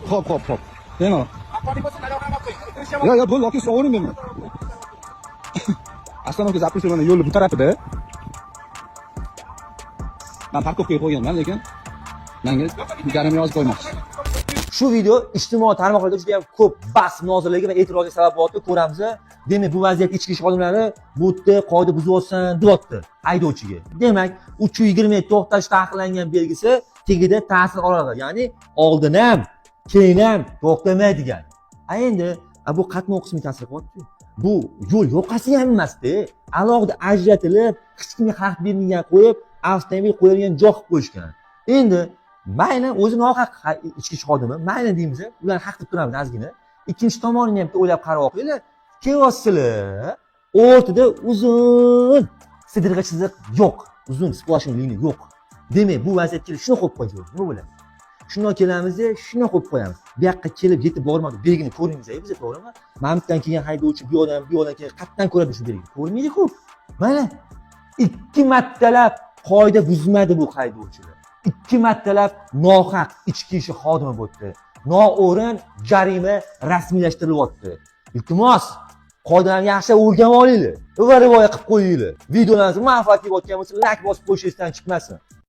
Hop. Yana. Ya bo'ldi, aka sovring meni. Остановка запрещена yo'lni bu tarafida. Men parkovkaga qo'yganman, lekin menga jarima yozib qo'ymoqchi. Shu video ijtimoiy tarmoqlarda juda ham ko'p bahs munozaralarga va e'tirozga sabab bo'lyapti. Ko'ramiz. Demak, bu vaziyat ichki ish xodimlari bu yerda qoida buzyapsan, deyapti haydovchiga. Demak, 320 to'xtash taqiqlangan belgisi tegida ta'sir oladi. Ya'ni oldin ham, keyin ham to'xtamaydigan. Endi bu qatnov qismi ta'sir qilyapti. Bu yo'l yoqasi ham emas-da. Alohida ajratilib, hech kimga xalaqit bermagan qo'yib, avtomobil qo'yilgan joy qilib qo'yishgan. Endi mayli o'zi nohaq ichki ish xodimi, mayli deymiz, ular haq deb turamiz ozgina. Ikkinchi tomonini ham o'ylab qarab oqinglar. Kelyapsizlar, o'rtada uzun sidirg'a chiziq yo'q, uzun splashing liniya yo'q. Demak, bu vaziyatga shuni qo'yib qo'yamiz. Nima bo'ladi? Shundan kelamiz-da, shuni qo'yib qo'yamiz. Bu yoqqa kelib yetib bormadi, belgini ko'ringiz, biz to'g'rimi? Mamtdan kelgan haydovchi bu odam keyin qatdan ko'radi shu belgini. Ko'rmaydi-ku. Mana 2 martalab qoida buzmadi bu haydovchilar. 2 martalab nohaq ichki ish xodimi bo'ldi. Noo'rin jarima rasmiylashtirilyapti. Iltimos, qoidalarni yaxshilab o'rganib olinglar va rivoya qilib qo'yinglar. Videolarimizni manfaat tepayotgan bo'lsa, like bosib qo'yishingizdan chiqmasin.